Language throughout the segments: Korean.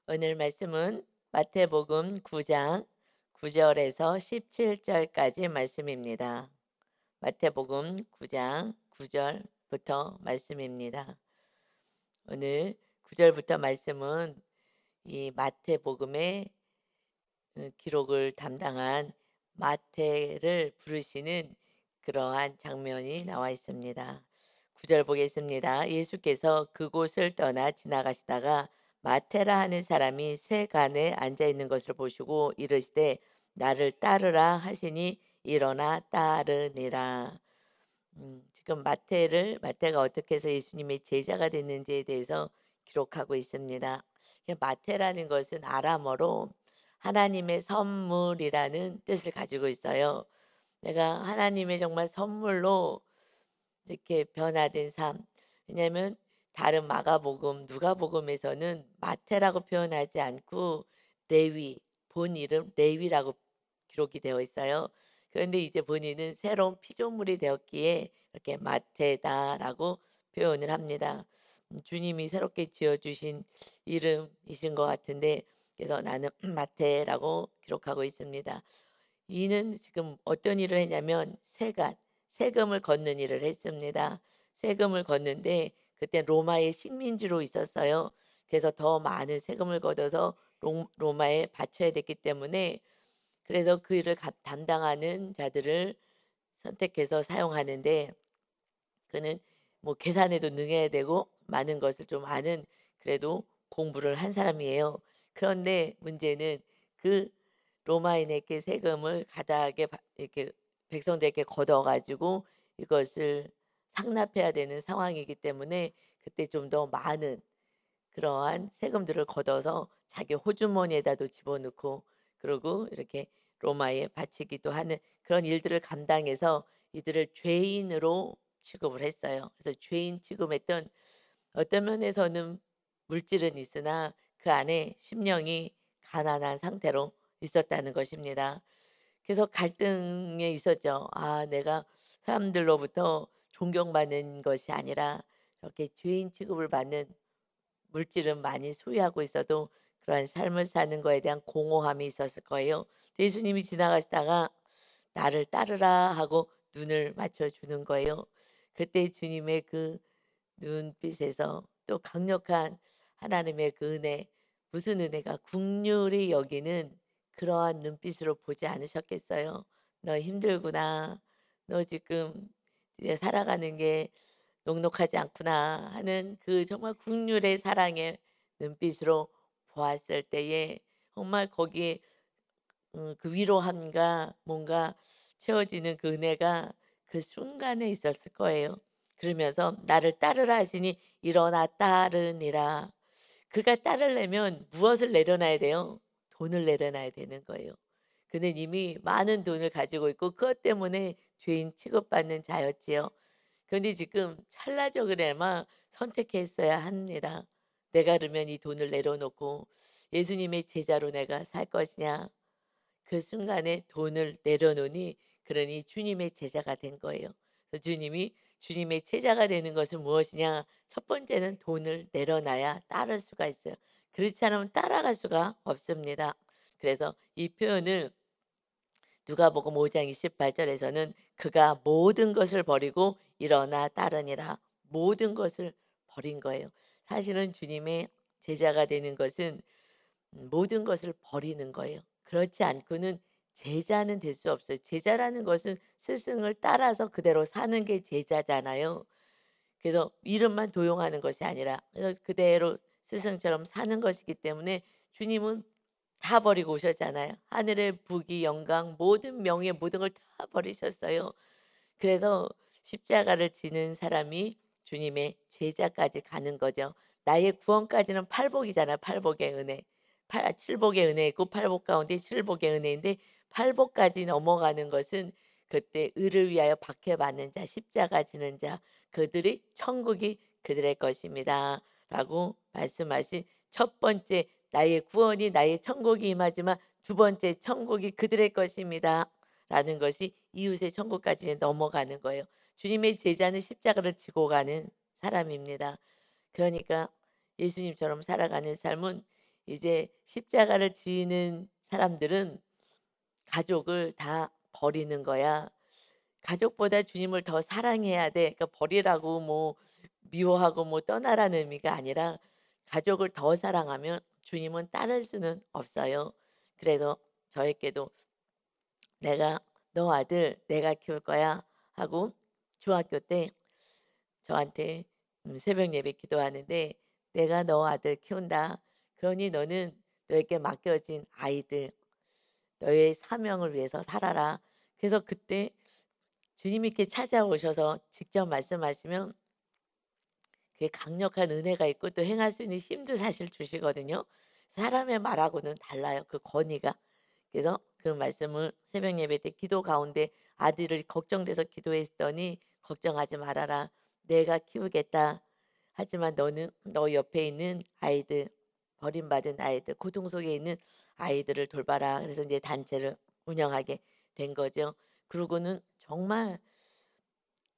오늘 말씀은 마태복음 9장 9절에서 17절까지 말씀입니다. 마태복음 9장 9절부터 말씀입니다. 오늘 9절부터 말씀은 이 마태복음의 기록을 담당한 마태를 부르시는 그러한 장면이 나와 있습니다. 9절 보겠습니다. 예수께서 그곳을 떠나 지나가시다가 마테라 하는 사람이 세간에 앉아 있는 것을 보시고 이르시되 나를 따르라 하시니 일어나 따르니라. 지금 마태가 어떻게 해서 예수님의 제자가 됐는지에 대해서 기록하고 있습니다. 마태라는 것은 아람어로 하나님의 선물이라는 뜻을 가지고 있어요. 내가 하나님의 정말 선물로 이렇게 변화된 삶. 왜냐하면 다른 마가복음, 누가복음에서는 마태라고 표현하지 않고 레위, 본 이름 레위라고 기록이 되어 있어요. 그런데 이제 본인은 새로운 피조물이 되었기에 이렇게 마태다라고 표현을 합니다. 주님이 새롭게 지어주신 이름이신 것 같은데 그래서 나는 마태라고 기록하고 있습니다. 이는 지금 어떤 일을 했냐면 세금을 걷는 일을 했습니다. 세금을 걷는데 그때 로마의 식민지로 있었어요. 그래서 더 많은 세금을 걷어서 로마에 바쳐야 됐기 때문에 그래서 그 일을 담당하는 자들을 선택해서 사용하는데 그는 뭐 계산에도 능해야 되고 많은 것을 좀 아는 그래도 공부를 한 사람이에요. 그런데 문제는 그 로마인에게 세금을 가다하게 이렇게 백성들에게 걷어 가지고 이것을 상납해야 되는 상황이기 때문에 그때 좀 더 많은 그러한 세금들을 걷어서 자기 호주머니에다도 집어넣고 그러고 이렇게 로마에 바치기도 하는 그런 일들을 감당해서 이들을 죄인으로 취급을 했어요. 그래서 죄인 취급했던 어떤 면에서는 물질은 있으나 그 안에 심령이 가난한 상태로 있었다는 것입니다. 그래서 갈등에 있었죠. 아, 내가 사람들로부터 존경받는 것이 아니라 이렇게 죄인 취급을 받는 물질은 많이 소유하고 있어도 그러한 삶을 사는 거에 대한 공허함이 있었을 거예요. 예수님이 지나가시다가 나를 따르라 하고 눈을 맞춰 주는 거예요. 그때 주님의 그 눈빛에서 또 강력한 하나님의 그 은혜, 무슨 은혜가 국률이 여기는 그러한 눈빛으로 보지 않으셨겠어요? 너 힘들구나. 너 지금 이제 살아가는 게 녹록하지 않구나 하는 그 정말 국률의 사랑의 눈빛으로 보았을 때에 정말 거기에 그 위로함과 뭔가 채워지는 그 은혜가 그 순간에 있었을 거예요. 그러면서 나를 따르라 하시니 일어나 따르니라. 그가 따르려면 무엇을 내려놔야 돼요? 돈을 내려놔야 되는 거예요. 그는 이미 많은 돈을 가지고 있고 그것 때문에 죄인 취급받는 자였지요. 그런데 지금 찰나적으로나마 선택했어야 합니다. 내가 그러면 이 돈을 내려놓고 예수님의 제자로 내가 살 것이냐. 그 순간에 돈을 내려놓으니 그러니 주님의 제자가 된 거예요. 그래서 주님이 주님의 제자가 되는 것은 무엇이냐? 첫 번째는 돈을 내려놔야 따를 수가 있어요. 그렇지 않으면 따라갈 수가 없습니다. 그래서 이 표현을 누가복음 5장 28절에서는 그가 모든 것을 버리고 일어나 따르니라. 모든 것을 버린 거예요. 사실은 주님의 제자가 되는 것은 모든 것을 버리는 거예요. 그렇지 않고는 제자는 될 수 없어요. 제자라는 것은 스승을 따라서 그대로 사는 게 제자잖아요. 그래서 이름만 도용하는 것이 아니라 그래서 그대로 스승처럼 사는 것이기 때문에 주님은 다 버리고 오셨잖아요. 하늘의 부귀 영광 모든 명예 모든 걸 다 버리셨어요. 그래서 십자가를 지는 사람이 주님의 제자까지 가는 거죠. 나의 구원까지는 팔복이잖아. 팔복의 은혜. 칠복의 은혜 있고 팔복 가운데 칠복의 은혜인데 팔복까지 넘어가는 것은 그때 의를 위하여 박해받는 자, 십자가 지는 자, 그들이 천국이 그들의 것입니다. 라고 말씀하신 첫 번째 나의 구원이 나의 천국이 임하지만 두 번째 천국이 그들의 것입니다. 라는 것이 이웃의 천국까지 넘어가는 거예요. 주님의 제자는 십자가를 지고 가는 사람입니다. 그러니까 예수님처럼 살아가는 삶은 이제 십자가를 지는 사람들은 가족을 다 버리는 거야. 가족보다 주님을 더 사랑해야 돼. 그러니까 버리라고 뭐 미워하고 뭐 떠나라는 의미가 아니라 가족을 더 사랑하면 주님은 따를 수는 없어요. 그래서 저에게도 "내가 너 아들 내가 키울 거야." 하고 중학교 때 저한테 새벽 예배 기도하는데 "내가 너 아들 키운다. 그러니 너는 너에게 맡겨진 아이들 너의 사명을 위해서 살아라." 그래서 그때 주님이 이렇게 찾아오셔서 직접 말씀하시면 그게 강력한 은혜가 있고 또 행할 수 있는 힘도 사실 주시거든요. 사람의 말하고는 달라요, 그 권위가. 그래서 그 말씀을 새벽 예배 때 기도 가운데 아들을 걱정돼서 기도했더니 "걱정하지 말아라. 내가 키우겠다. 하지만 너는 너 옆에 있는 아이들, 버림받은 아이들, 고통 속에 있는 아이들을 돌봐라." 그래서 이제 단체를 운영하게 된 거죠. 그러고는 정말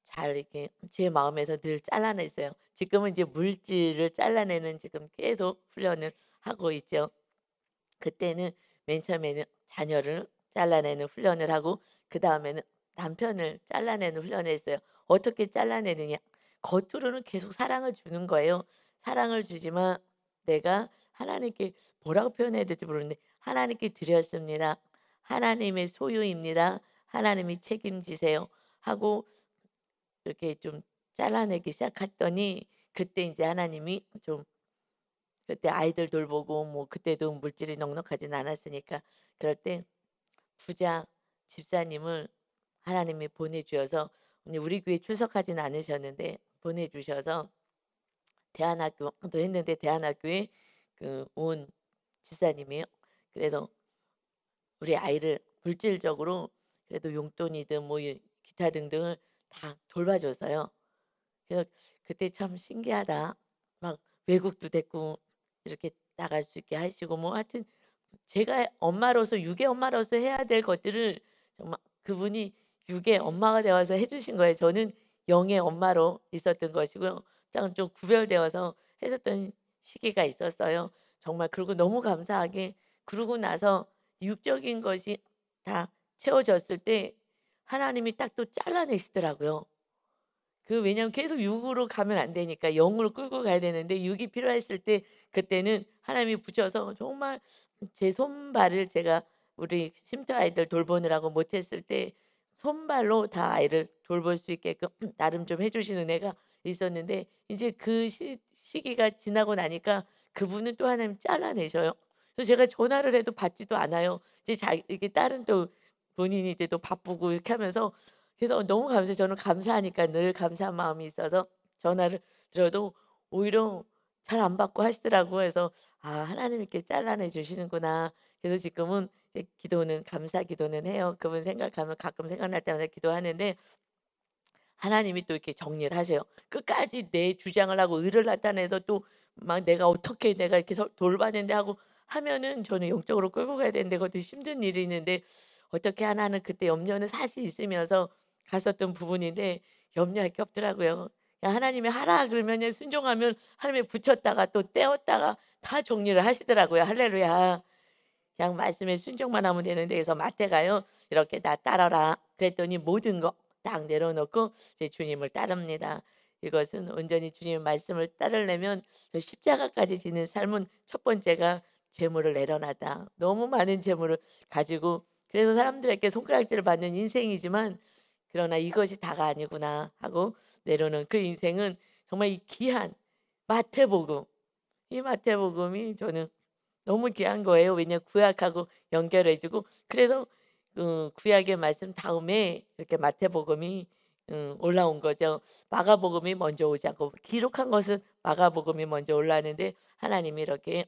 잘 이렇게 제 마음에서 늘 잘라냈어요. 지금은 이제 물질을 잘라내는 지금 계속 훈련을 하고 있죠. 그때는 맨 처음에는 자녀를 잘라내는 훈련을 하고 그다음에는 남편을 잘라내는 훈련을 했어요. 어떻게 잘라내느냐? 겉으로는 계속 사랑을 주는 거예요. 사랑을 주지만 내가 하나님께 뭐라고 표현해야 될지 모르는데 "하나님께 드렸습니다. 하나님의 소유입니다. 하나님이 책임지세요." 하고 이렇게 좀 잘라내기 시작했더니 그때 인제 하나님이 좀 그때 아이들 돌보고 뭐 그때도 물질이 넉넉하진 않았으니까 그럴 때 부자 집사님을 하나님이 보내 주셔서 근데 우리 교회에 출석하진 않으셨는데 보내 주셔서 대안학교도 했는데 대안학교에 온 집사님이에요. 그래서 우리 아이를 물질적으로 그래도 용돈이든 뭐 기타 등등을 다 돌봐줬어요. 그래서 그때 참 신기하다. 막 외국도 데리고 이렇게 나갈 수 있게 하시고 뭐 하여튼 제가 엄마로서 육의 엄마로서 해야 될 것들을 정말 그분이 육의 엄마가 되어서 해 주신 거예요. 저는 영의 엄마로 있었던 것이고요. 약간 좀 구별되어서 했었던 시기가 있었어요. 정말 그리고 너무 감사하게 그러고 나서 육적인 것이 다 채워졌을 때 하나님이 딱 또 잘라내시더라고요. 왜냐면 계속 육으로 가면 안 되니까 영으로 끌고 가야 되는데 육이 필요했을 때 그때는 하나님이 붙여서 정말 제 손발을 제가 우리 쉼터 아이들 돌보느라고 못 했을 때 손발로 다 아이를 돌볼 수 있게끔 나름 좀 해 주신 은혜가 있었는데 이제 그 시기가 지나고 나니까 그분은 또 하나님 잘라내셔요. 그래서 제가 전화를 해도 받지도 않아요. 이제 이게 다른 또 본인이 이제 또 바쁘고 이렇게 하면서 그래서 너무 감사해요. 저는 감사하니까 늘 감사한 마음이 있어서 전화를 드려도 오히려 잘 안 받고 하시더라고요. 그래서 '아 하나님이 이렇게 잘라내 주시는구나.' 그래서 지금은 이제 기도는 감사 기도는 해요. 그분 생각하면 가끔 생각날 때마다 기도하는데 하나님이 또 이렇게 정리를 하세요. 끝까지 내 주장을 하고 의를 나타내서 또 막 내가 어떻게 내가 이렇게 돌봐야 되는데 하고 하면은 저는 영적으로 끌고 가야 되는데 그것도 힘든 일이 있는데 어떻게 하나는 그때 염려는 사실 있으면서 갔었던 부분인데 염려할 게 없더라고요. 그냥 하나님이 하라 그러면은 순종하면 하나님이 붙였다가 또 떼었다가 다 정리를 하시더라고요. 할렐루야. 그냥 말씀에 순종만 하면 되는데 그래서 마태가요. "이렇게 나 따라라." 그랬더니 모든 거 딱 내려놓고 이제 주님을 따릅니다. 이것은 온전히 주님의 말씀을 따르려면 저 십자가까지 지는 삶은 첫 번째가 재물을 내려놔다. 너무 많은 재물을 가지고 그래서 사람들에게 손가락질을 받는 인생이지만 그러나 '이것이 다가 아니구나.' 하고 내려놓은 그 인생은 정말 이 귀한 마태복음 이 마태복음이 저는 너무 귀한 거예요. 왜냐면 구약하고 연결해 주고 그래서 구약의 말씀 다음에 이렇게 마태복음이 올라온 거죠. 마가복음이 먼저 오지 않고 기록한 것은 마가복음이 먼저 올라왔는데 하나님이 이렇게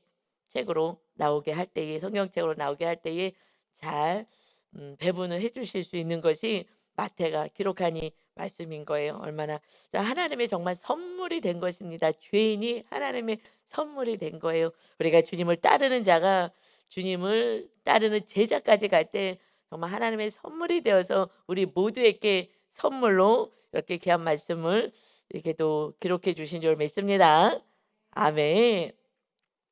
책으로 나오게 할 때에 성경책으로 나오게 할 때에 잘 배분을 해 주실 수 있는 것이 마태가 기록한 이 말씀인 거예요. 얼마나 하나님의 정말 선물이 된 것입니다. 죄인이 하나님의 선물이 된 거예요. 우리가 주님을 따르는 자가 주님을 따르는 제자까지 갈 때 정말 하나님의 선물이 되어서 우리 모두에게 선물로 이렇게 귀한 말씀을 이렇게 또 기록해 주신 줄 믿습니다. 아멘.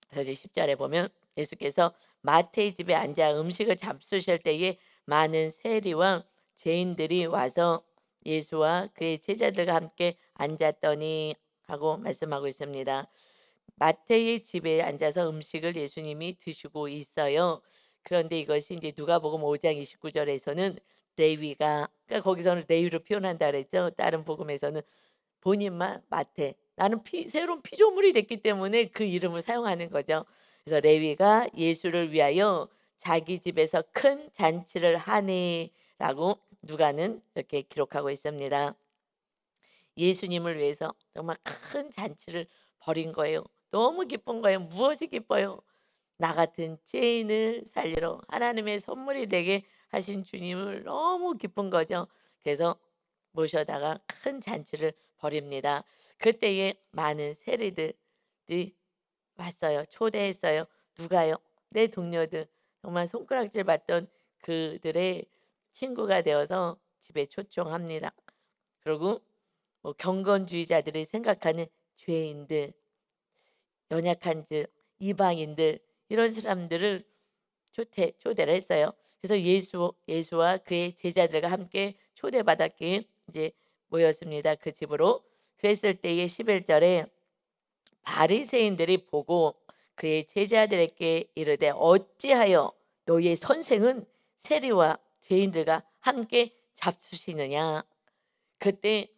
그래서 이제 10절에 보면 예수께서 마태의 집에 앉아 음식을 잡수실 때에 많은 세리와 죄인들이 와서 예수와 그의 제자들과 함께 앉았더니 하고 말씀하고 있습니다. 마태의 집에 앉아서 음식을 예수님이 드시고 있어요. 그런데 이것이 이제 누가복음 5장 29절에서는 레위가, 그러니까 거기서는 레위로 표현한다 그랬죠. 다른 복음에서는 본인만 마태, 나는 새로운 피조물이 됐기 때문에 그 이름을 사용하는 거죠. 그래서 레위가 예수를 위하여 자기 집에서 큰 잔치를 하니라고 누가는 이렇게 기록하고 있습니다. 예수님을 위해서 정말 큰 잔치를 벌인 거예요. 너무 기쁜 거예요. 무엇이 기뻐요? 나 같은 죄인을 살리러 하나님의 선물이 되게 하신 주님을 너무 기쁜 거죠. 그래서 모셔다가 큰 잔치를 벌입니다. 그때에 많은 세리들이 왔어요. 초대했어요. 누가요? 내 동료들, 정말 손가락질 받던 그들의 친구가 되어서 집에 초청합니다. 그리고 뭐 경건주의자들이 생각하는 죄인들, 연약한 자, 이방인들, 이런 사람들을 초대를 했어요. 그래서 예수와 그의 제자들과 함께 초대받았기에 이제 모였습니다. 그 집으로. 그랬을 때에 11절에 바리새인들이 보고 그의 제자들에게 이르되 어찌하여 너희의 선생은 세리와 죄인들과 함께 잡수시느냐. 그때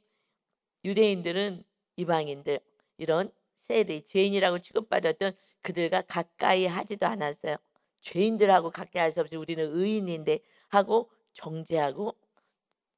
유대인들은 이방인들, 이런 세리 죄인이라고 취급받았던 그들과 가까이 하지도 않았어요. 죄인들하고 가까이 할 수 없이 우리는 의인인데 하고 정죄하고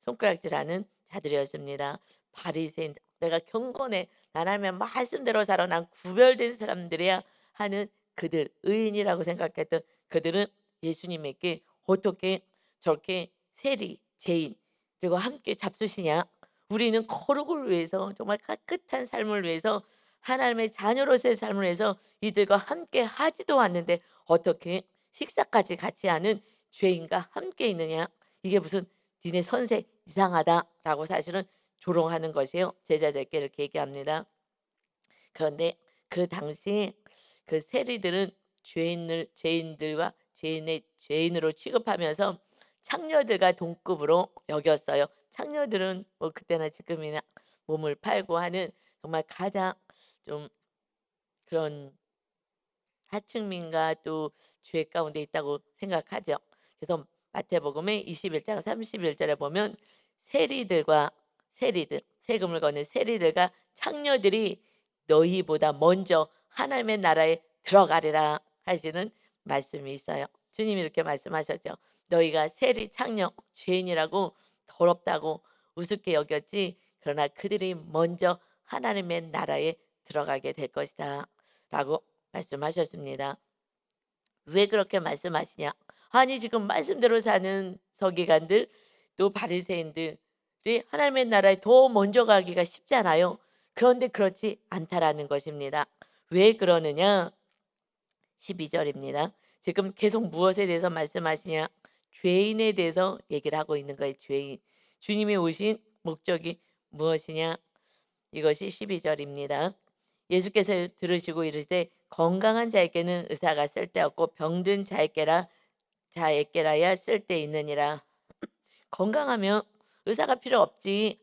손가락질하는 자들이었습니다. 바리새인, 내가 경건해, 하나님의 말씀대로 살아, 난 구별된 사람들이야 하는 그들, 의인이라고 생각했던 그들은 예수님에게 어떻게 저렇게 세리 죄인 그리고 함께 잡수시냐. 우리는 거룩을 위해서, 정말 깨끗한 삶을 위해서, 하나님의 자녀로서의 삶을 위해서 이들과 함께 하지도 않는데 어떻게 식사까지 같이 하는 죄인과 함께 있느냐. 이게 무슨 니네 선생 이상하다라고 사실은 조롱하는 것이요. 제자들께 이렇게 얘기합니다. 그런데 그 당시 그 세리들은 죄인들과 죄인의 죄인으로 취급하면서 창녀들과 동급으로 여겼어요. 창녀들은 뭐 그때나 지금이나 몸을 팔고 하는 정말 가장 좀 그런 하층민과 또 죄 가운데 있다고 생각하죠. 그래서 마태복음의 21장 31절에 보면 세금을 거는 세리들과 창녀들이 너희보다 먼저 하나님의 나라에 들어가리라 하시는 말씀이 있어요. 주님이 이렇게 말씀하셨죠. 너희가 세리, 창녀, 죄인이라고 더럽다고 우습게 여겼지, 그러나 그들이 먼저 하나님의 나라에 들어가게 될 것이다 라고 말씀하셨습니다. 왜 그렇게 말씀하시냐? 아니 지금 말씀대로 사는 서기관들 또 바리새인들이 하나님의 나라에 더 먼저 가기가 쉽잖아요. 그런데 그렇지 않다라는 것입니다. 왜 그러느냐? 12절입니다. 지금 계속 무엇에 대해서 말씀하시냐? 죄인에 대해서 얘기를 하고 있는 거예요. 죄인. 주님이 오신 목적이 무엇이냐? 이것이 12절입니다. 예수께서 들으시고 이르시되 건강한 자에게는 의사가 쓸데없고 병든 자에게라야 쓸데있느니라. 건강하면 의사가 필요 없지.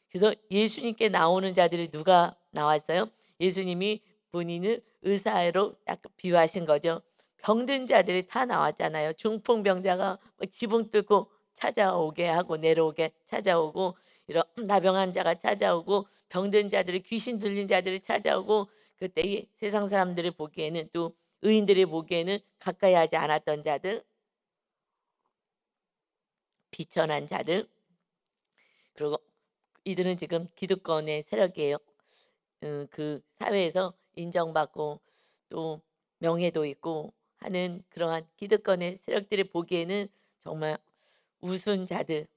그래서 예수님께 나오는 자들이 누가 나왔어요? 예수님이 본인을 의사로 약간 비유하신 거죠. 병든 자들이 다 나왔잖아요. 중풍병자가 지붕 뚫고 찾아오게 하고 내려오게 찾아오고, 이런 나병한 자가 찾아오고, 병든 자들이, 귀신 들린 자들이 찾아오고, 그때 이 세상 사람들이 보기에는, 또 의인들이 보기에는 가까이 하지 않았던 자들, 비천한 자들, 그리고 이들은 지금 기득권의 세력이에요. 그 사회에서 인정받고 또 명예도 있고 하는 그러한 기득권의 세력들이 보기에는 정말 우스운 자들,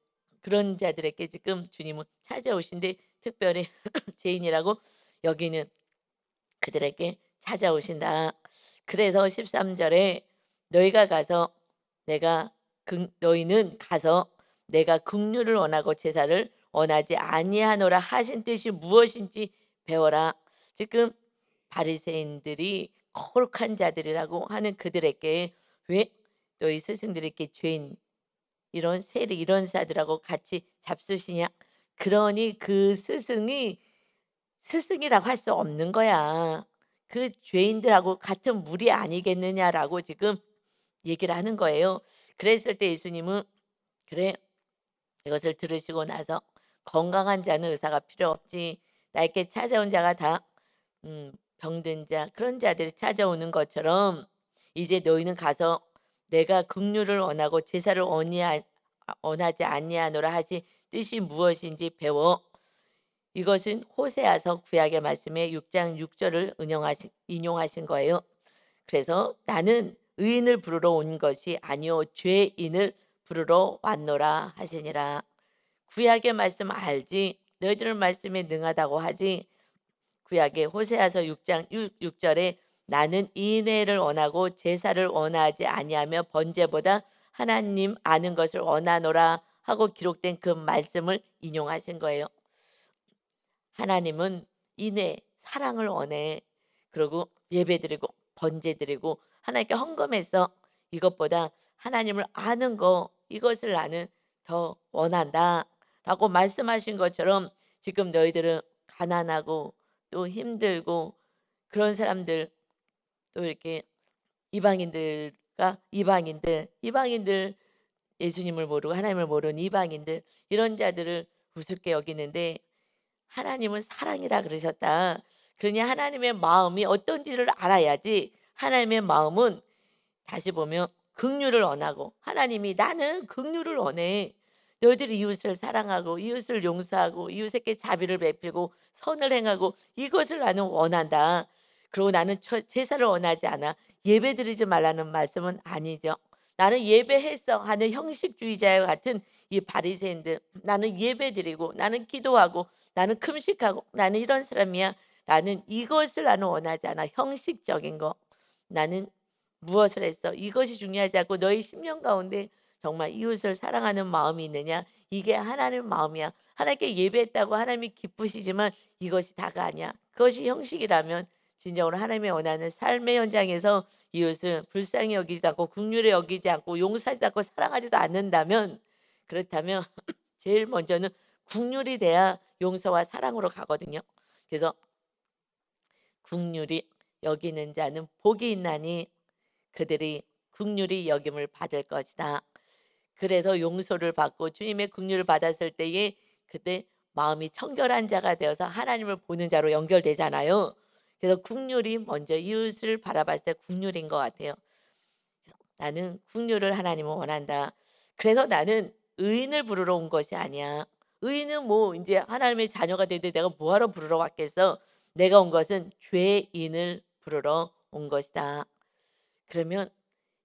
그런 자들에게 지금 주님은 찾아오신데, 특별히 죄인이라고 여기는 그들에게 찾아오신다. 그래서 13절에 너희가 가서 너희는 가서 내가 긍휼을 원하고 제사를 원하지 아니하노라 하신 뜻이 무엇인지 배워라. 지금 바리새인들이 거룩한 자들이라고 하는 그들에게 왜 너희 스승들이 이렇게 죄인 이런 세리 이런 사들하고 같이 잡수시냐? 그러니 그 스승이 스승이라고 할 수 없는 거야. 그 죄인들하고 같은 무리 아니겠느냐라고 지금 얘기를 하는 거예요. 그랬을 때 예수님은 "그래. 이것을 들으시고 나서 건강한 자는 의사가 필요 없지. 나에게 찾아온 자가 다 병든 자 그런 자들이 찾아오는 것처럼 이제 너희는 가서 내가 긍휼을 원하고 제사를 원하지 아니하노라 하신 뜻이 무엇인지 배워. 이것은 호세아서 구약의 말씀에 6장 6 절을 인용하신 거예요. 그래서 "나는 의인을 부르러 온 것이 아니요 죄인을 부르러 왔노라." 하시니라. 구약의 말씀 알지? 너희들은 말씀에 능하다고 하지? 구약의 호세아서 6장 6 절에 "나는 인애를 원하고 제사를 원하지 아니하며 번제보다 하나님 아는 것을 원하노라." 하고 기록된 그 말씀을 인용하신 거예요. 하나님은 인애, 사랑을 원해. 그리고 예배드리고 번제드리고 하나님께 헌금해서 이것보다 하나님을 아는 거 이것을 나는 더 원한다라고 말씀하신 것처럼 지금 너희들은 가난하고 또 힘들고 그런 사람들 또 이렇게 이방인들 예수님을 모르고 하나님을 모르는 이방인들 이런 자들을 우습게 여기는데 하나님은 사랑이라 그러셨다. 그러니 하나님의 마음이 어떤지를 알아야지 하나님의 마음은 다시 보면 긍휼을 원하고 하나님이 "나는 긍휼을 원해. 너희들이 이웃을 사랑하고 이웃을 용서하고 이웃에게 자비를 베풀고 선을 행하고 이것을 나는 원한다." 그리고 "나는 제사를 원하지 않아." 예배드리지 말라는 말씀은 아니죠. "나는 예배했어." 하는 형식주의자와 같은 이 바리새인들 "나는 예배드리고 나는 기도하고 나는 금식하고 나는 이런 사람이야." 라는 이것을 나는 원하지 않아. 형식적인 거. 나는 무엇을 했어? 이것이 중요하지 않고 너희 심령 가운데 정말 이웃을 사랑하는 마음이 있느냐? 이게 하나님의 마음이야. 하나님께 예배했다고 하나님이 기쁘시지만 이것이 다가 아니야. 그것이 형식이라면 진정으로 하나님이 원하는 삶의 현장에서 이웃을 불쌍히 여기지 않고 긍휼히 여기지 않고 용서하지 않고 사랑하지도 않는다면 그렇다면 제일 먼저는 국률이 돼야 용서와 사랑으로 가거든요. 그래서 국률이 여기는 자는 복이 있나니 그들이 긍휼히 여김을 받을 것이다. 그래서 용서를 받고 주님의 긍휼을 받았을 때에 그때 마음이 청결한 자가 되어서 하나님을 보는 자로 연결되잖아요. 그래서 국률이 먼저 이웃을 바라봤을 때 국률인 것 같아요. 그래서 나는 국률을 하나님은 원한다. 그래서 나는 의인을 부르러 온 것이 아니야. 의인은 뭐 이제 하나님의 자녀가 되는데 내가 뭐하러 부르러 왔겠어? 내가 온 것은 죄인을 부르러 온 것이다. 그러면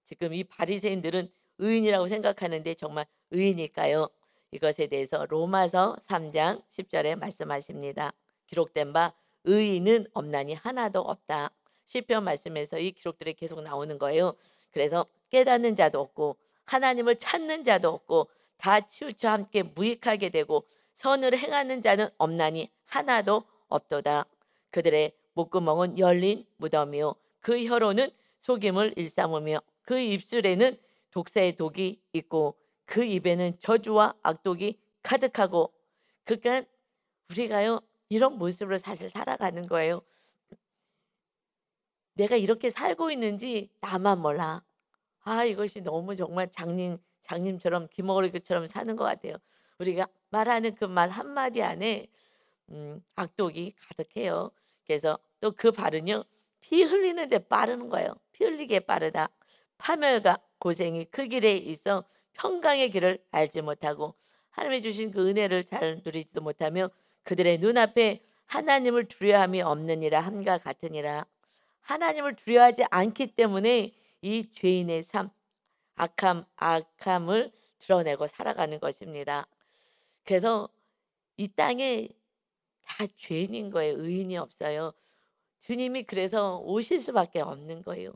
지금 이 바리새인들은 의인이라고 생각하는데 정말 의인일까요? 이것에 대해서 로마서 3장 10 절에 말씀하십니다. 기록된 바 의인은 없나니 하나도 없다. 시편 말씀에서 이 기록들이 계속 나오는 거예요. 그래서 깨닫는 자도 없고 하나님을 찾는 자도 없고 다 치우쳐 함께 무익하게 되고 선을 행하는 자는 없나니 하나도 없도다. 그들의 목구멍은 열린 무덤이요 그 혀로는 속임을 일삼으며 그 입술에는 독사의 독이 있고 그 입에는 저주와 악독이 가득하고 그러니까 우리가요 이런 모습으로 사실 살아가는 거예요. 내가 이렇게 살고 있는지 나만 몰라. 아 이것이 너무 정말 장님처럼 기머거리처럼 사는 것 같아요. 우리가 말하는 그 말 한마디 안에 악독이 가득해요. 그래서 또 그 발은요. 피 흘리는데 빠르는 거예요. 피 흘리기에 빠르다. 파멸과 고생이 그 길에 있어 평강의 길을 알지 못하고 하나님이 주신 그 은혜를 잘 누리지도 못하며 그들의 눈앞에 하나님을 두려움이 없느니라 함과 같으니라. 하나님을 두려워하지 않기 때문에 이 죄인의 삶 악함을 드러내고 살아가는 것입니다. 그래서 이 땅에 다 죄인인 거예요. 의인이 없어요. 주님이 그래서 오실 수밖에 없는 거예요.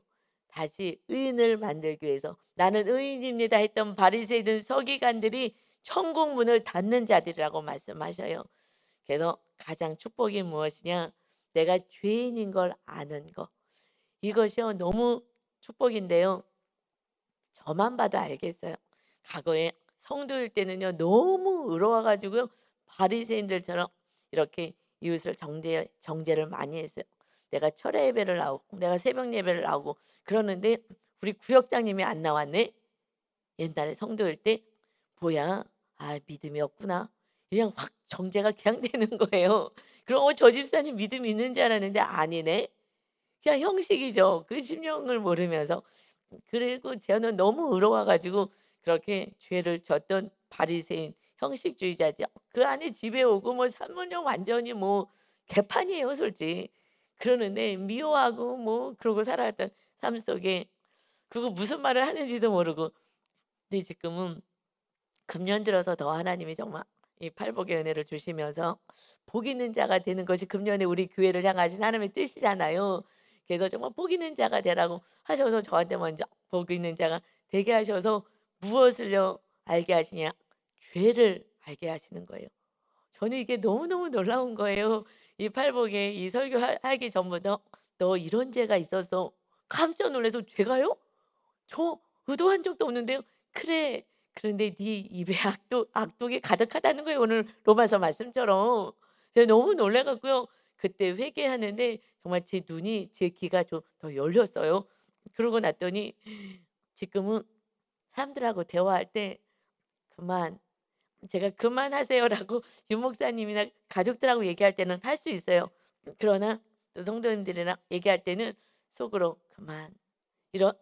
다시 의인을 만들기 위해서 나는 의인입니다 했던 바리새이든 서기관들이 천국 문을 닫는 자들이라고 말씀하셔요. 그래서 가장 축복이 무엇이냐? 내가 죄인인 걸 아는 거. 이것이요 너무 축복인데요. 저만 봐도 알겠어요. 과거에 성도일 때는요 너무 의로워 가지고요 바리새인들처럼 이렇게 이웃을 정죄를 많이 했어요. 내가 철야 예배를 나오고 내가 새벽 예배를 나오고 그러는데 우리 구역장님이 안 나왔네. 옛날에 성도일 때 뭐야? 아 믿음이 없구나. 그냥 확 정죄가 그냥 되는 거예요. 그럼 저 집사님 믿음이 있는 줄 알았는데 아니네. 그냥 형식이죠. 그 심령을 모르면서. 그리고 저는 너무 의로워 가지고 그렇게 죄를 졌던 바리새인 형식주의자죠. 그 안에 집에 오고 뭐 산문령 완전히 뭐 개판이에요 솔직히. 그러는데 미워하고 뭐 그러고 살아갔던 삶 속에 그리고 무슨 말을 하는지도 모르고 근데 지금은 금년 들어서 더 하나님이 정말 이 팔복의 은혜를 주시면서 복 있는 자가 되는 것이 금년에 우리 교회를 향하신 하나님의 뜻이잖아요. 그래서 정말 복 있는 자가 되라고 하셔서 저한테 먼저 복 있는 자가 되게 하셔서 무엇을요 알게 하시냐? 죄를 알게 하시는 거예요. 저는 이게 너무너무 놀라운 거예요. 이 팔복에 이 설교하기 전부터 "너 이런 죄가 있었어." 깜짝 놀라서 "제가요? 저 의도한 적도 없는데요." "그래. 그런데 네 입에 악독이 가득하다는 거예요." 오늘 로마서 말씀처럼. 제가 너무 놀라 갖고요. 그때 회개하는데 정말 제 눈이 제 귀가 좀 더 열렸어요. 그러고 났더니 지금은 사람들하고 대화할 때 그만 제가 "그만하세요."라고 유목사님이나 가족들하고 얘기할 때는 할 수 있어요. 그러나 또 성도님들이랑 얘기할 때는 속으로 "그만." 이런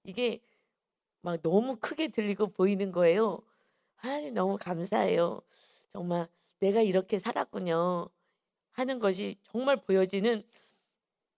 이게 막 너무 크게 들리고 보이는 거예요. 하나님 너무 감사해요. 정말 '내가 이렇게 살았군요.' 하는 것이 정말 보여지는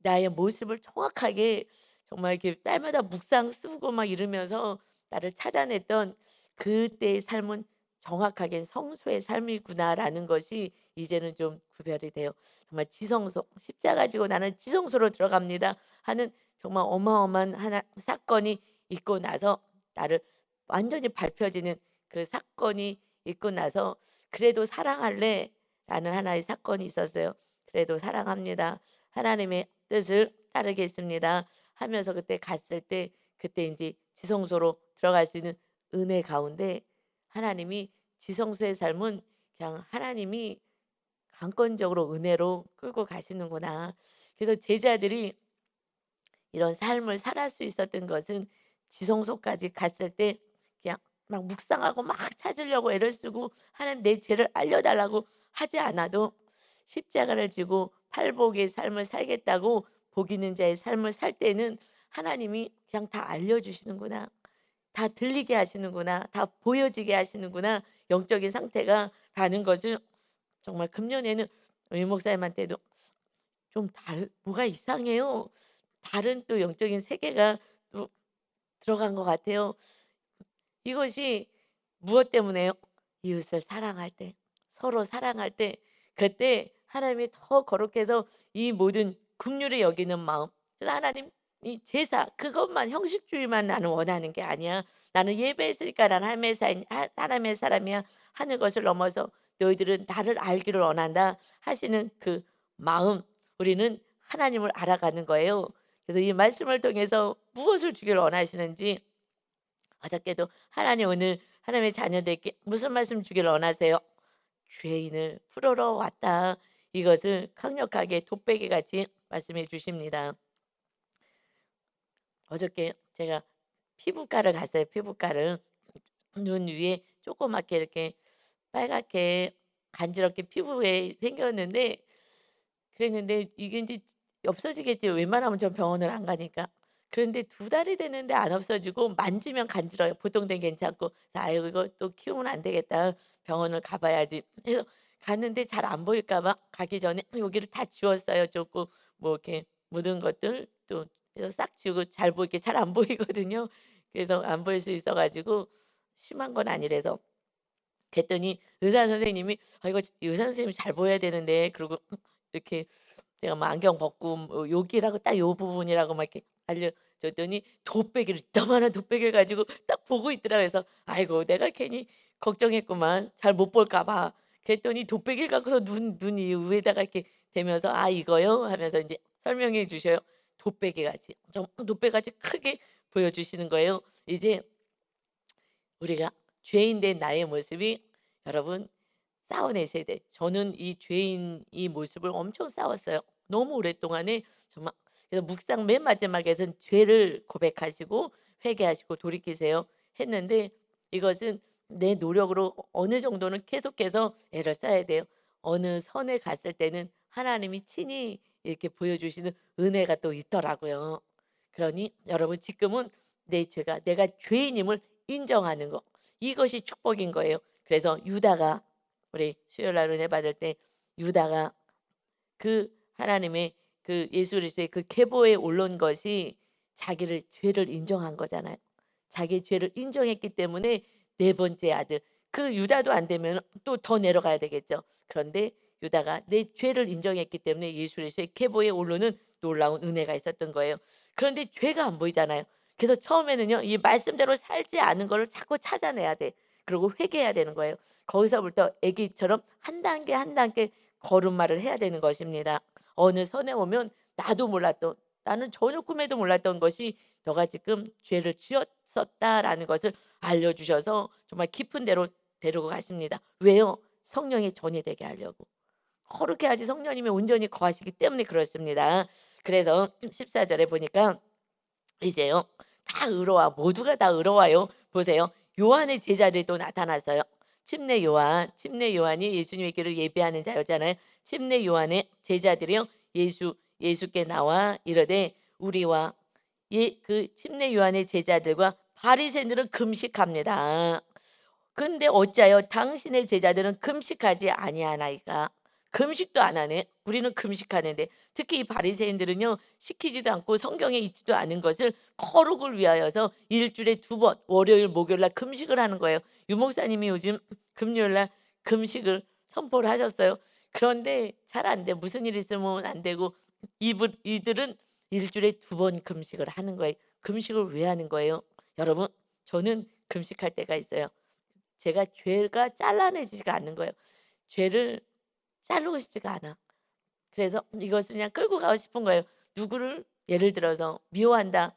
나의 모습을 정확하게 정말 이렇게 딸마다 묵상 쓰고 막 이러면서 나를 찾아냈던 그때의 삶은 정확하게 '성소의 삶이구나.'라는 것이 이제는 좀 구별이 돼요. 정말 지성소 '십자가 지고 나는 지성소로 들어갑니다.' 하는 정말 어마어마한 하나 사건이 있고 나서 나를 완전히 밝혀지는 그 사건이 있고 나서 '그래도 사랑할래.'라는 하나의 사건이 있었어요. '그래도 사랑합니다. 하나님의 뜻을 따르겠습니다.' 하면서 그때 갔을 때 그때 인제 지성소로 들어갈 수 있는 은혜 가운데 하나님이 지성소의 삶은 그냥 하나님이 강권적으로 은혜로 끌고 가시는구나. 그래서 제자들이 이런 삶을 살아갈 수 있었던 것은 지성소까지 갔을 때 그냥 막 묵상하고 막 찾으려고 애를 쓰고 하나님 내 죄를 알려 달라고 하지 않아도 십자가를 지고 팔복의 삶을 살겠다고 복 있는 자의 삶을 살 때는 하나님이 그냥 다 알려 주시는구나. 다 들리게 하시는구나. 다 보여지게 하시는구나. 영적인 상태가 라는 것을 정말 금년에는 이 목사님한테도 좀 뭐가 이상해요. 다른 또 영적인 세계가 또 들어간 것 같아요. 이것이 무엇 때문에요? 이웃을 사랑할 때, 서로 사랑할 때, 그때 하나님이 더 거룩해서 이 모든 긍휼히 여기는 마음. 그래서 하나님 이 제사 그것만 형식주의만 나는 원하는 게 아니야. 나는 예배했으니까 나는 하나님의 사람이야 하는 것을 넘어서 너희들은 나를 알기를 원한다 하시는 그 마음. 우리는 하나님을 알아가는 거예요. 그래서 이 말씀을 통해서 무엇을 주기를 원하시는지 어저께도 "하나님 오늘 하나님의 자녀들께 무슨 말씀 주기를 원하세요?" "죄인을 풀으러 왔다." 이것을 강력하게 돋배기같이 말씀해 주십니다. 어저께 제가 피부과를 갔어요, 피부과를. 눈 위에 조그맣게 이렇게 빨갛게 간지럽게 피부에 생겼는데 그랬는데 이게 인제 없어지겠지 웬만하면 전 병원을 안 가니까. 그런데 2달이 됐는데 안 없어지고 만지면 간지러워요. 보통 때는 괜찮고. 그래서 '아이고 이거 또 키우면 안 되겠다. 병원을 가 봐야지.' 해서 갔는데 잘 안 보일까 봐 가기 전에 여기를 다 지웠어요. 쪼끔 뭐 이렇게 묻은 것들 또 그래서 싹 지우고 잘 보이게 잘 안 보이거든요. 그래서 안 보일 수 있어 가지고 심한 건 아니래서 그랬더니 의사 선생님이 "아 이거 의사 선생님이 잘 보여야 되는데." 그러고 이렇게 제가 뭐 안경 벗고 뭐 여기라고 딱 요 부분이라고 막 이렇게 알려줬더니 돗배기를 이따마한 돗배기를 가지고 딱 보고 있더라고요. 그래서 아이고 내가 괜히 걱정했구만. 잘 못 볼까 봐. 그랬더니 돗배기를 갖고서 눈 이 위에다가 이렇게 대면서 "아 이거요?" 하면서 인제 설명해 주셔요. 돗배기같이 정말 돗배기같이 크게 보여주시는 거예요. 이제 우리가 죄인 된 나의 모습이 여러분 싸워내셔야 돼. 저는 이 죄인 이 모습을 엄청 싸웠어요. 너무 오랫동안에 정말. 그래서 묵상 맨 마지막에는 죄를 고백하시고 회개하시고 돌이키세요 했는데, 이것은 내 노력으로 어느 정도는 계속해서 애를 써야 돼요. 어느 선에 갔을 때는 하나님이 친히 이렇게 보여주시는 은혜가 또 있더라고요. 그러니 여러분 지금은 내 죄가 내가 죄인임을 인정하는 거, 이것이 축복인 거예요. 그래서 유다가 우리 수요일 날 은혜 받을 때 유다가 그 하나님의 그 예수 그리스도의 그 계보에 올라온 것이 자기를 죄를 인정한 거잖아요. 자기 죄를 인정했기 때문에 네 번째 아들, 그 유다도 안 되면 또 더 내려가야 되겠죠. 그런데 유다가 내 죄를 인정했기 때문에 예수 그리스도의 계보에 오르는 놀라운 은혜가 있었던 거예요. 그런데 죄가 안 보이잖아요. 그래서 처음에는요, 이 말씀대로 살지 않은 거를 자꾸 찾아내야 돼. 그리고 회개해야 되는 거예요. 거기서부터 아기처럼 한 단계 한 단계 걸음마를 해야 되는 것입니다. 어느 선에 오면 나도 몰랐던, 나는 전혀 꿈에도 몰랐던 것이 너가 지금 죄를 지었었다라는 것을 알려주셔서 정말 깊은 데로 데리고 가십니다. 왜요? 성령이 전이 되게 하려고. 거룩해 야지 성령님이 온전히 거하시기 때문에 그렇습니다. 그래서 14절에 보니까 이제요, 다 의로와 모두가 다 의로와요. 보세요. 요한의 제자들이 또 나타났어요. 침례 요한이 예수님의 길을 예비하는 자였잖아요. 침례 요한의 제자들이요, 예수께 나와 이르되 우리와 그 침례 요한의 제자들과 바리새인들은 금식합니다. 근데 어찌하여 당신의 제자들은 금식하지 아니하나이까? 금식도 안 하네. 우리는 금식하는데. 특히 이 바리새인들은요, 시키지도 않고 성경에 있지도 않은 것을 거룩을 위하여서 일주일에 2번 월요일 목요일 날 금식을 하는 거예요. 유 목사님이 요즘 금요일 날 금식을 선포를 하셨어요. 그런데 잘 안 돼. 무슨 일 있으면 안 되고, 이들은 일주일에 2번 금식을 하는 거예요. 금식을 왜 하는 거예요? 여러분, 저는 금식할 때가 있어요. 제가 죄가 잘라내지가 않는 거예요. 죄를 자르고 싶지가 않아. 그래서 이것을 그냥 끌고 가고 싶은 거예요. 누구를 예를 들어서 미워한다.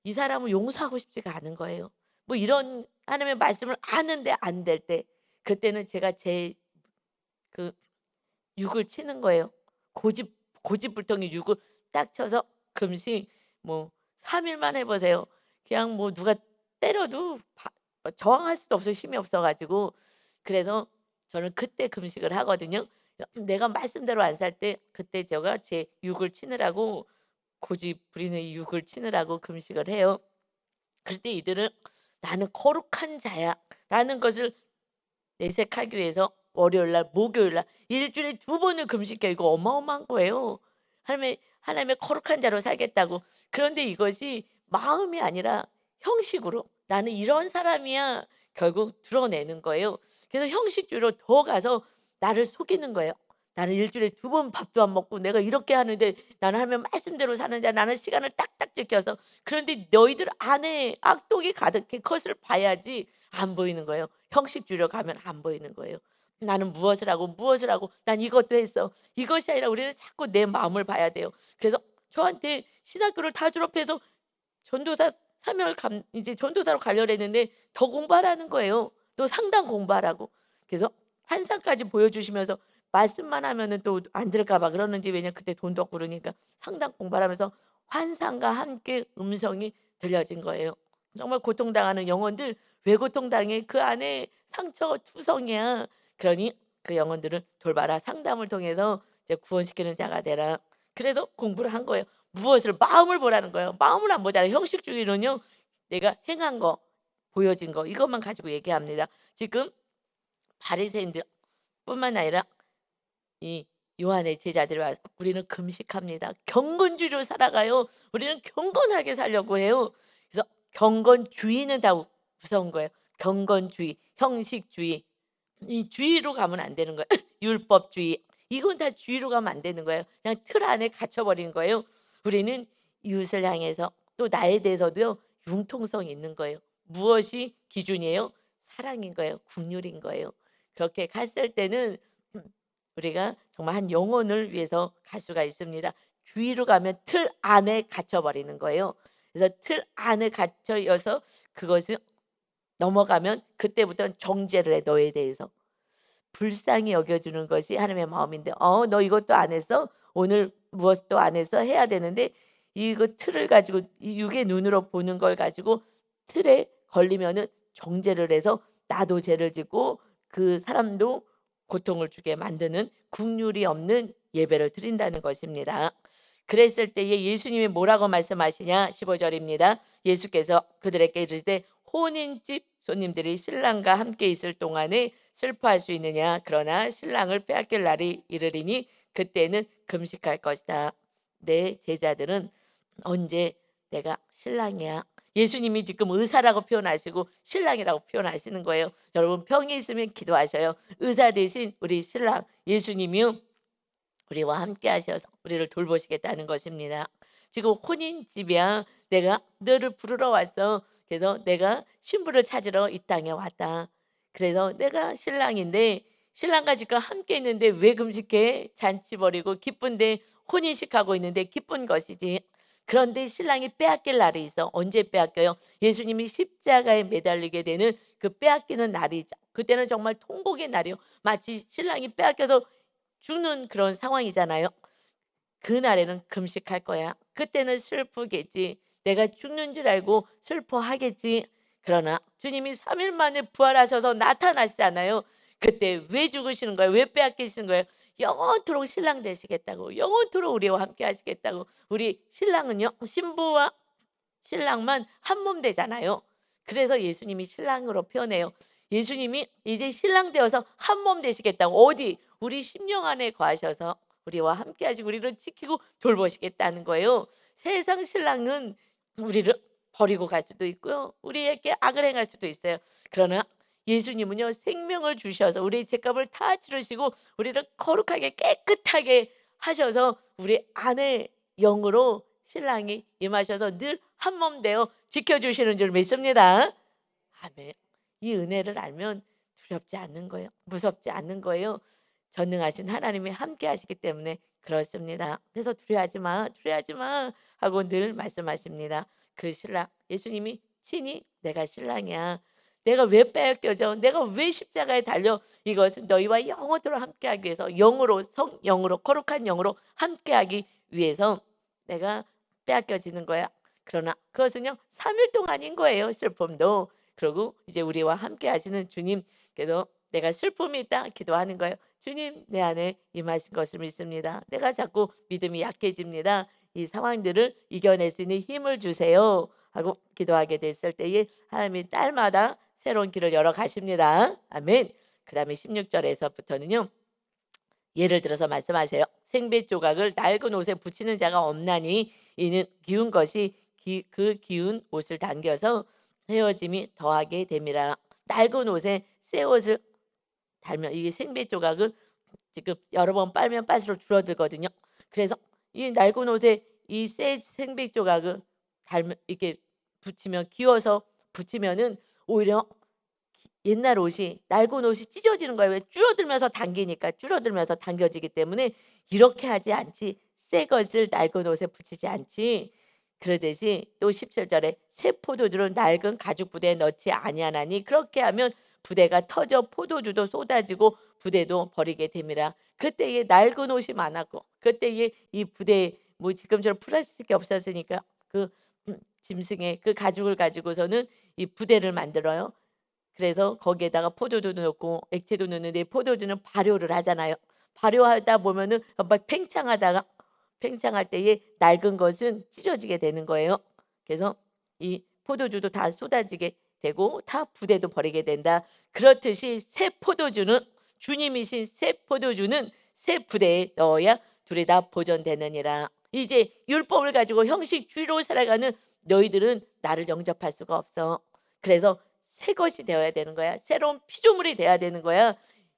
이 사람을 용서하고 싶지가 않은 거예요. 뭐 이런 하나님의 말씀을 아는데 안 될 때, 그때는 제가 제 그 육을 치는 거예요. 고집불통이 육을 딱 쳐서 금식 뭐 3 일만 해 보세요. 그냥 뭐 누가 때려도 저항할 수도 없어요, 힘이 없어 가지고. 그래서 저는 그때 금식을 하거든요. 내가 말씀대로 안 살 때 그때 제가 제 육을 치느라고, 고집 부리는 이 육을 치느라고 금식을 해요. 그럴 때 이들은 '나는 거룩한 자야.'라는 것을 내색하기 위해서 월요일 날, 목요일 날 일주일에 2번을 금식해요. 이거 어마어마한 거예요. 하나님의 거룩한 자로 살겠다고. 그런데 이것이 마음이 아니라 형식으로 '나는 이런 사람이야.' 결국 드러내는 거예요. 그래서 형식주의로 더 가서 나를 속이는 거예요. '나는 일주일에 2번 밥도 안 먹고 내가 이렇게 하는데 나는 하나님 말씀대로 사는 자야. 나는 시간을 딱딱 지켜서.' 그런데 너희들 안에 악독이 가득해. 그것을 봐야지 안 보이는 거예요. 형식주의로 가면 안 보이는 거예요. 나는 무엇을 하고 난 이것도 했어. 이것이 아니라 우리는 자꾸 내 마음을 봐야 돼요. 그래서 저한테 신학교를 다 졸업해서 전도사 사명을 이제 전도사로 가려고 했는데 더 공부하라는 거예요. 또 상담 공부하라고. 그래서 환상까지 보여주시면서 말씀만 하면은 또 안 들을까 봐 그러는지, 왜냐면 그때 돈도 없고 그러니까 상담 공부하면서 환상과 함께 음성이 들려진 거예요. 정말 고통당하는 영혼들, 왜 고통당해? 그 안에 상처 투성이야. 그러니 그 영혼들을 돌봐라. 상담을 통해서 이제 구원시키는 자가 되라. 그래서 공부를 한 거예요. 무엇을 마음을 보라는 거예요. 마음을 안 보잖아요. 형식주의는요, 내가 행한 거, 보여진 거 이것만 가지고 얘기합니다. 지금 바리새인들뿐만 아니라 이 요한의 제자들이 와서 우리는 금식합니다. 경건주의로 살아가요. 우리는 경건하게 살려고 해요. 그래서 경건주의는 다 무서운 거예요. 경건주의, 형식주의, 이 주의로 가면 안 되는 거예요. 율법주의, 이건 다 주의로 가면 안 되는 거예요. 그냥 틀 안에 갇혀버린 거예요. 우리는 이웃을 향해서 또 나에 대해서도요, 융통성이 있는 거예요. 무엇이 기준이에요? 사랑인 거예요. 긍휼인 거예요. 그렇게 갔을 때는 우리가 정말 한 영혼을 위해서 갈 수가 있습니다. 주위로 가면 틀 안에 갇혀 버리는 거예요. 그래서 틀 안에 갇혀여서 그것을 넘어가면 그때부터는 정죄를 해, 너에 대해서. 불쌍히 여겨주는 것이 하나님의 마음인데 너 이것도 안 했어? 오늘 무엇도 안 해서 해야 되는데 이거 틀을 가지고 이 육의 눈으로 보는 걸 가지고 틀에 걸리면은 정죄를 해서 나도 죄를 짓고 그 사람도 고통을 주게 만드는 국률이 없는 예배를 드린다는 것입니다. 그랬을 때에 예수님이 뭐라고 말씀하시냐? 15절입니다. 예수께서 그들에게 이르시되 혼인집 손님들이 신랑과 함께 있을 동안에 슬퍼할 수 있느냐? 그러나 신랑을 빼앗길 날이 이르리니 그때는 금식할 것이다. 내 제자들은 언제 내가 신랑이야? 예수님이 지금 의사라고 표현하시고 신랑이라고 표현하시는 거예요. 여러분 병이 있으면 기도하셔요. 의사 대신 우리 신랑 예수님이요. 우리와 함께 하셔서 우리를 돌보시겠다는 것입니다. 지금 혼인집이야. 내가 너를 부르러 왔어. 그래서 내가 신부를 찾으러 이 땅에 왔다. 그래서 내가 신랑인데 신랑과 지금 함께 있는데 왜 금식해? 잔치 벌이고 기쁜데 혼인식하고 있는데 기쁜 것이지. 그런데 신랑이 빼앗길 날이 있어. 언제 빼앗겨요? 예수님이 십자가에 매달리게 되는 그 빼앗기는 날이죠. 그때는 정말 통곡의 날이요. 마치 신랑이 빼앗겨서 죽는 그런 상황이잖아요. 그날에는 금식할 거야. 그때는 슬프겠지. 내가 죽는 줄 알고 슬퍼하겠지. 그러나 주님이 3일 만에 부활하셔서 나타나시잖아요. 그때 왜 죽으시는 거예요? 왜 빼앗기시는 거예요? 영원토록 신랑 되시겠다고. 영원토록 우리와 함께 하시겠다고. 우리 신랑은요. 신부와 신랑만 한 몸 되잖아요. 그래서 예수님이 신랑으로 표현해요. 예수님이 이제 신랑 되어서 한 몸 되시겠다고. 어디? 우리 심령 안에 거하셔서 우리와 함께 하시고 우리를 지키고 돌보시겠다는 거예요. 세상 신랑은 우리를 버리고 갈 수도 있고요. 우리에게 악을 행할 수도 있어요. 그러나 예수님은요. 생명을 주셔서 우리의 죄값을 다 치르시고 우리를 거룩하게 깨끗하게 하셔서 우리 안에 영으로 신랑이 임하셔서 늘 한 몸 되어 지켜주시는 줄 믿습니다. 아멘. 이 은혜를 알면 두렵지 않는 거예요. 무섭지 않는 거예요. 전능하신 하나님이 함께 하시기 때문에 그렇습니다. 그래서 두려워하지 마, 두려워하지 마 하고 늘 말씀하십니다. 그 신랑 예수님이 친히 내가 신랑이야. 내가 왜 빼앗겨져? 내가 왜 십자가에 달려? 이것은 너희와 영원토록 함께하기 위해서 영으로 성영으로 거룩한 영으로 함께하기 위해서 내가 빼앗겨지는 거야. 그러나 그것은요 3일 동안인 거예요. 슬픔도. 그리고 이제 우리와 함께 하시는 주님께도 내가 슬픔이 있다 기도하는 거예요. 주님 내 안에 임하신 것을 믿습니다. 내가 자꾸 믿음이 약해집니다. 이 상황들을 이겨낼 수 있는 힘을 주세요 하고 기도하게 됐을 때에 하나님이 딸마다 새로운 길을 열어 가십니다. 아멘. 그 다음에 16절에서부터는요. 예를 들어서 말씀하세요. 생배 조각을 낡은 옷에 붙이는 자가 없나니 이는 기운 것이 그 기운 옷을 당겨서 헤어짐이 더하게 됨이라. 낡은 옷에 새 옷을 달면 이게 생배 조각은 지금 여러 번 빨면 빨수록 줄어들거든요. 그래서 이 낡은 옷에 이 새 생배 조각을 달면 이렇게 붙이면 기워서 붙이면은 오히려 옛날 옷이 낡은 옷이 찢어지는 거예요. 왜? 줄어들면서 당기니까 줄어들면서 당겨지기 때문에 이렇게 하지 않지. 새 것을 낡은 옷에 붙이지 않지. 그러듯이 또 17절에 새 포도주를 낡은 가죽 부대에 넣지 아니하나니 그렇게 하면 부대가 터져 포도주도 쏟아지고 부대도 버리게 됨이라. 그때에 낡은 옷이 많았고 그때에 이 부대 뭐 지금처럼 플라스틱이 없었으니까 그 짐승의 그 가죽을 가지고서는 이 부대를 만들어요. 그래서 거기에다가 포도주도 넣고 액체도 넣는데 포도주는 발효를 하잖아요. 발효하다 보면은 막 팽창할 때에 낡은 것은 찢어지게 되는 거예요. 그래서 이 포도주도 다 쏟아지게 되고 다 부대도 버리게 된다. 그렇듯이 새 포도주는 주님이신 새 포도주는 새 부대에 넣어야 둘이 다 보존되느니라. 이제 율법을 가지고 형식주의로 살아가는 너희들은 나를 영접할 수가 없어. 그래서 새 것이 되어야 되는 거야. 새로운 피조물이 되어야 되는 거야.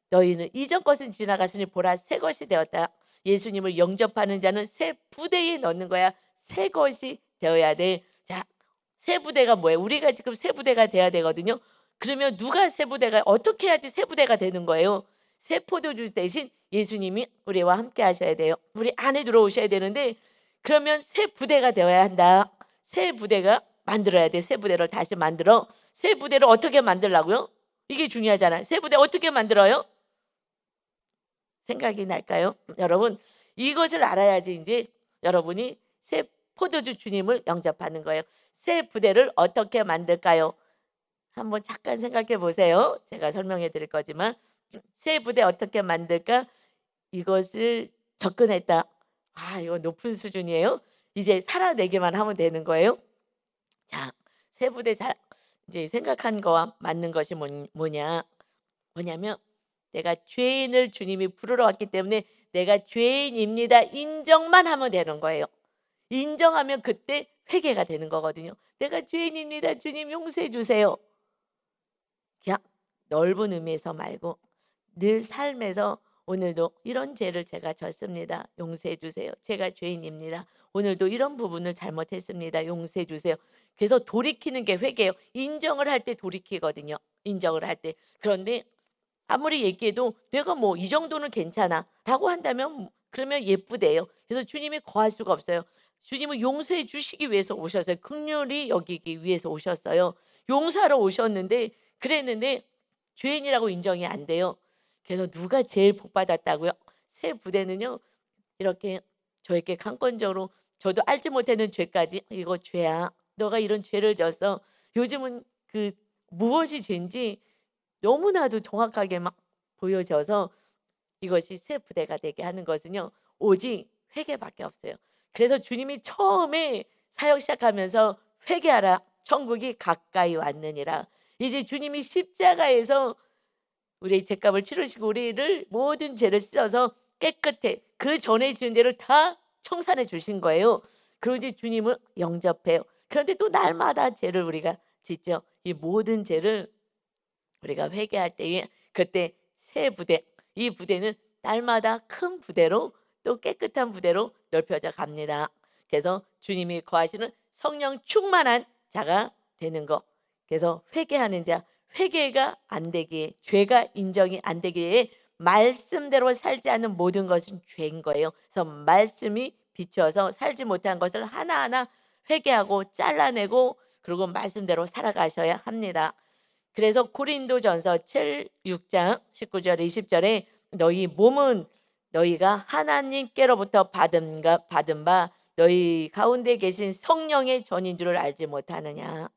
너희는 이전 것은 지나갔으니 보라 새 것이 되었다. 예수님을 영접하는 자는 새 부대에 넣는 거야. 새 것이 되어야 돼. 자, 새 부대가 뭐예요? 우리가 지금 새 부대가 돼야 되거든요. 그러면 누가 새 부대가 어떻게 해야지 새 부대가 되는 거예요? 새 포도주 대신 예수님이 우리와 함께 하셔야 돼요. 우리 안에 들어오셔야 되는데 그러면 새 부대가 되어야 한다. 새 부대가 만들어야 돼. 새 부대를 다시 만들어. 새 부대를 어떻게 만들라고요? 이게 중요하잖아요. 새 부대 어떻게 만들어요? 생각이 날까요? 여러분, 이것을 알아야지 이제 여러분이 새 포도주 주님을 영접하는 거예요. 새 부대를 어떻게 만들까요? 한번 잠깐 생각해 보세요. 제가 설명해 드릴 거지만 새 부대 어떻게 만들까? 이것을 접근했다. 아, 이거 높은 수준이에요. 이제 살아내기만 하면 되는 거예요. 자, 새 부대 잘 이제 생각한 거와 맞는 것이 뭐냐면 내가 죄인을 주님이 부르러 왔기 때문에 내가 죄인입니다. 인정만 하면 되는 거예요. 인정하면 그때 회개가 되는 거거든요. 내가 죄인입니다. 주님 용서해 주세요. 그냥 넓은 의미에서 말고 늘 삶에서 오늘도 이런 죄를 제가 졌습니다. 용서해 주세요. 제가 죄인입니다. 오늘도 이런 부분을 잘못했습니다. 용서해 주세요. 그래서 돌이키는 게 회개예요. 인정을 할 때 돌이키거든요. 인정을 할 때. 그런데 아무리 얘기해도 내가 뭐 이 정도는 괜찮아라고 한다면 그러면 예쁘대요. 그래서 주님이 거할 수가 없어요. 주님은 용서해 주시기 위해서 오셨어요. 긍휼히 여기기 위해서 오셨어요. 용서하러 오셨는데 그랬는데 죄인이라고 인정이 안 돼요. 그래서 누가 제일 복 받았다고요? 새 부대는요. 이렇게 저에게 강권적으로 저도 알지 못하는 죄까지 "이거 죄야. 너가 이런 죄를 졌어." 요즘은 그 무엇이 죄인지 너무나도 정확하게 막 보여져서 이것이 새 부대가 되게 하는 것은요. 오직 회개밖에 없어요. 그래서 주님이 처음에 사역 시작하면서 "회개하라. 천국이 가까이 왔느니라." 이제 주님이 십자가에서 우리의 죄값을 치르시고 우리를 모든 죄를 씻어서 깨끗해 그전에 지은 죄를 다 청산해 주신 거예요. 그리고 이제 주님을 영접해요. 그런데 또 날마다 죄를 우리가 짓죠. 이 모든 죄를 우리가 회개할 때에 그때 새 부대, 이 부대는 날마다 큰 부대로 또 깨끗한 부대로 넓혀져 갑니다. 그래서 주님이 거하시는 성령 충만한 자가 되는 거. 그래서 회개하는 자, 회개가 안 되기에 죄가 인정이 안 되기에 말씀대로 살지 않는 모든 것은 죄인 거예요. 그래서 말씀이 비추어서 살지 못한 것을 하나하나 회개하고 잘라내고 그리고 말씀대로 살아가셔야 합니다. 그래서 고린도전서 6장 19절 20절에 너희 몸은 너희가 하나님께로부터 받은 바 너희 가운데 계신 성령의 전인 줄을 알지 못하느냐.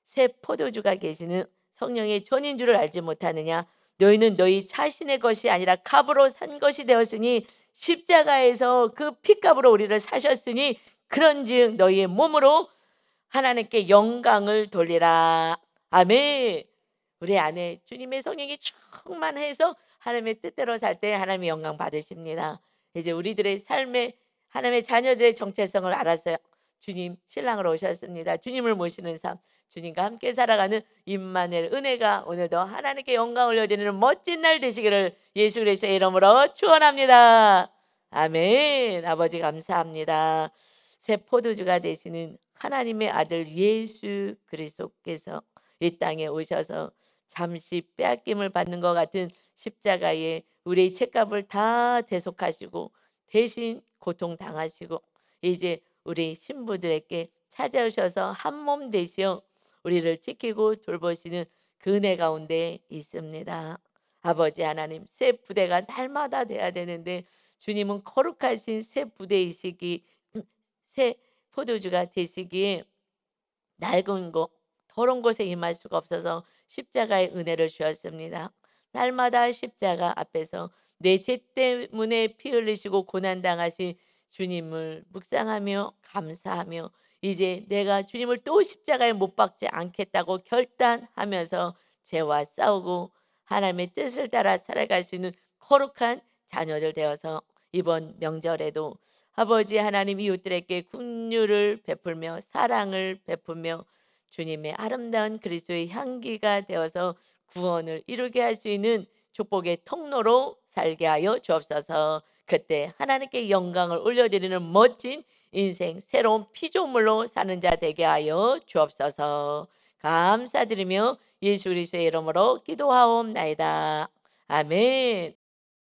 새 포도주가 계시는 성령의 전인 줄을 알지 못하느냐. 너희는 너희 자신의 것이 아니라 값으로 산 것이 되었으니 십자가에서 그 피값으로 우리를 사셨으니 그런즉 너희의 몸으로 하나님께 영광을 돌리라. 아멘. 우리 안에 주님의 성령이 충만해서 하나님의 뜻대로 살 때 하나님의 영광 받으십니다. 이제 우리들의 삶에 하나님의 자녀들의 정체성을 알았어요. 주님 신랑으로 오셨습니다. 주님을 모시는 삶, 주님과 함께 살아가는 임마누엘 은혜가 오늘도 하나님께 영광 올려드리는 멋진 날 되시기를 예수 그리스도의 이름으로 축원합니다. 아멘. 아버지 감사합니다. 새 포도주가 되시는 하나님의 아들 예수 그리스도께서 이 땅에 오셔서 잠시 빼앗김을 받는 것 같은 십자가에 우리의 책값을 다 대속하시고 대신 고통당하시고 이제 우리 신부들에게 찾아오셔서 한 몸 되시어 우리를 지키고 돌보시는 그 은혜 가운데 있습니다. 아버지 하나님 새 부대가 날마다 돼야 되는데 주님은 거룩하신 새 부대이시기 새 포도주가 되시기에 낡은 곳 더러운 곳에 임할 수가 없어서 십자가의 은혜를 주었습니다. 날마다 십자가 앞에서 내 죄 때문에 피 흘리시고 고난당하신 주님을 묵상하며 감사하며 이제 내가 주님을 또 십자가에 못 박지 않겠다고 결단하면서 죄와 싸우고 하나님의 뜻을 따라 살아갈 수 있는 거룩한 자녀들 되어서 이번 명절에도 아버지 하나님 이웃들에게 긍휼을 베풀며 사랑을 베풀며 주님의 아름다운 그리스도의 향기가 되어서 구원을 이루게 할 수 있는 축복의 통로로 살게 하여 주옵소서. 그때 하나님께 영광을 올려드리는 멋진 인생 새로운 피조물로 사는 자 되게 하여 주옵소서. 감사드리며 예수 그리스도의 이름으로 기도하옵나이다. 아멘.